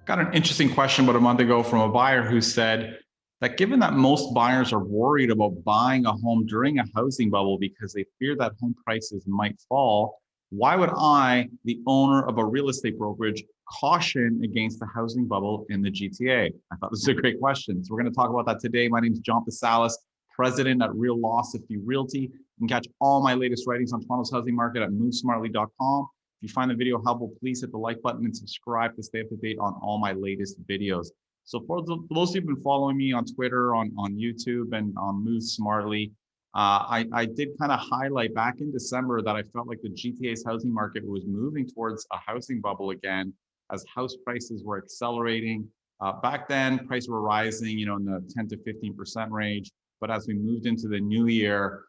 Got an interesting question about a month ago from a buyer who said that given that most buyers are worried about buying a home during a housing bubble because they fear that home prices might fall, why would I, the owner of a real estate brokerage, caution against the housing bubble in the GTA? I thought this was a great question. So we're going to talk about that today. My name is John Pasalis, president at Real Philosophy Realty. You can catch all my latest writings on Toronto's housing market at movesmartly.com. If you find the video helpful, please hit the like button and subscribe to stay up to date on all my latest videos. So for those who've been following me on Twitter, on YouTube, and on Move Smartly, I did kind of highlight back in December that I felt like the GTA's housing market was moving towards a housing bubble again as house prices were accelerating. Back then, prices were rising, in the 10 to 15% range. But as we moved into the new year,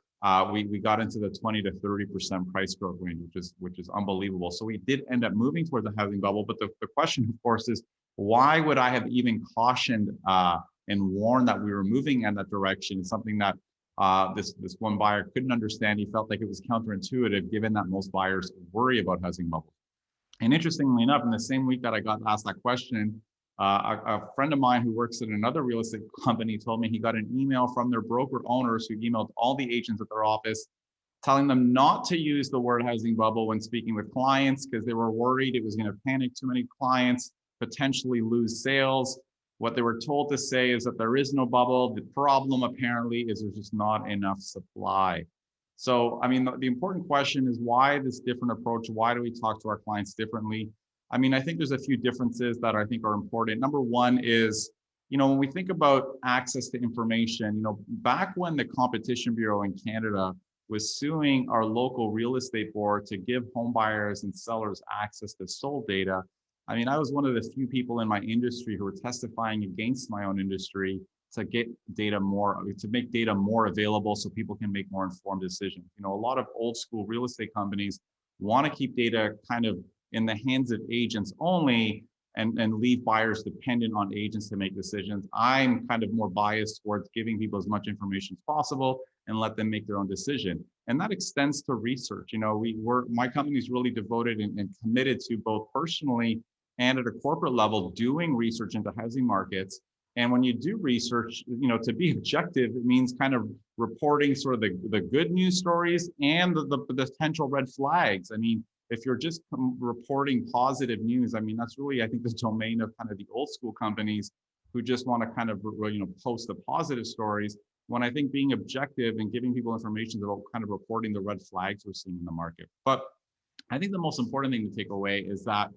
we got into the 20 to 30% price growth range, which is unbelievable. So we did end up moving toward the housing bubble. But the question, of course, is why would I have even cautioned and warned that we were moving in that direction? It's something that this one buyer couldn't understand. He felt like it was counterintuitive, given that most buyers worry about housing bubbles. And interestingly enough, in the same week that I got asked that question, a friend of mine who works at another real estate company told me he got an email from their broker owners who emailed all the agents at their office telling them not to use the word housing bubble when speaking with clients because they were worried it was going to panic too many clients, potentially lose sales. What they were told to say is that there is no bubble. The problem apparently is there's just not enough supply. So, I mean, the important question is why this different approach? Why do we talk to our clients differently? I mean, I think there's a few differences that I think are important. Number one is, when we think about access to information, back when the Competition Bureau in Canada was suing our local real estate board to give home buyers and sellers access to sold data. I mean, I was one of the few people in my industry who were testifying against my own industry to get to make data more available so people can make more informed decisions. A lot of old school real estate companies want to keep data kind of in the hands of agents only and leave buyers dependent on agents to make decisions. I'm kind of more biased towards giving people as much information as possible and let them make their own decision. And that extends to research. My company is really devoted and committed to both personally and at a corporate level doing research into housing markets. And when you do research, to be objective, it means kind of reporting sort of the good news stories and the potential red flags. I mean, if you're just reporting positive news, I mean, that's really, I think, the domain of kind of the old school companies who just want to kind of, post the positive stories. When I think being objective and giving people information about kind of reporting the red flags we're seeing in the market. But I think the most important thing to take away is that,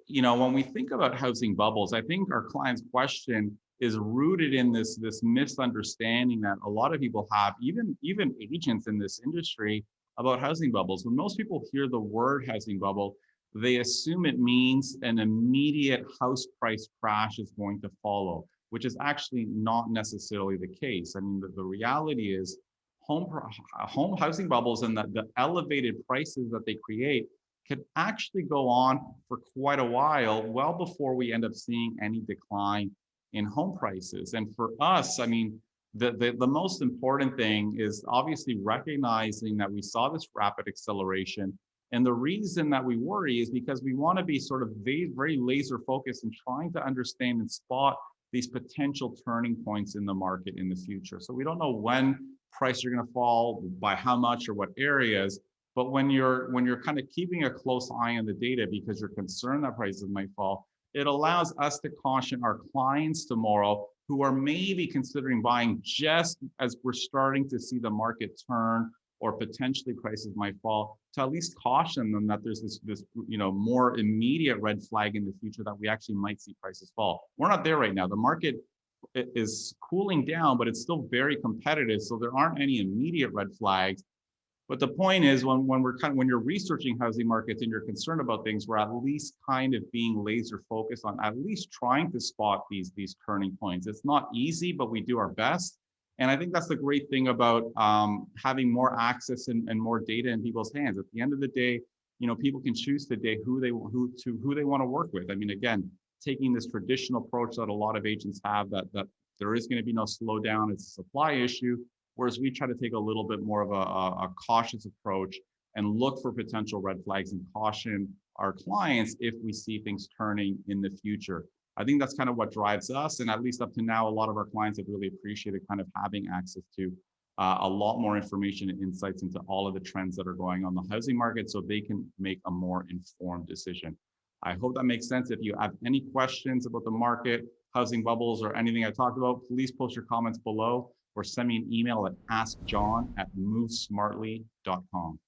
when we think about housing bubbles, I think our client's question is rooted in this misunderstanding that a lot of people have, even agents in this industry, about housing bubbles. When most people hear the word housing bubble, they assume it means an immediate house price crash is going to follow, which is actually not necessarily the case. I mean, the reality is home housing bubbles and the elevated prices that they create could actually go on for quite a while, well before we end up seeing any decline in home prices. And for us, I mean, the most important thing is obviously recognizing that we saw this rapid acceleration. And the reason that we worry is because we want to be sort of very, very laser focused in trying to understand and spot these potential turning points in the market in the future. So we don't know when prices are going to fall, by how much or what areas. But when you're kind of keeping a close eye on the data because you're concerned that prices might fall, it allows us to caution our clients tomorrow who are maybe considering buying just as we're starting to see the market turn or potentially prices might fall, to at least caution them that there's this more immediate red flag in the future that we actually might see prices fall. We're not there right now. The market is cooling down, but it's still very competitive. So there aren't any immediate red flags. But the point is, when you're researching housing markets and you're concerned about things, we're at least kind of being laser focused on at least trying to spot these turning points. It's not easy, but we do our best. And I think that's the great thing about having more access and more data in people's hands. At the end of the day, people can choose today who they want to work with. I mean, again, taking this traditional approach that a lot of agents have, that there is going to be no slowdown, it's a supply issue. Whereas we try to take a little bit more of a cautious approach and look for potential red flags and caution our clients if we see things turning in the future. I think that's kind of what drives us. And at least up to now, a lot of our clients have really appreciated kind of having access to a lot more information and insights into all of the trends that are going on in the housing market so they can make a more informed decision. I hope that makes sense. If you have any questions about the market, housing bubbles, or anything I talked about, please post your comments below or send me an email at askjohn@movesmartly.com.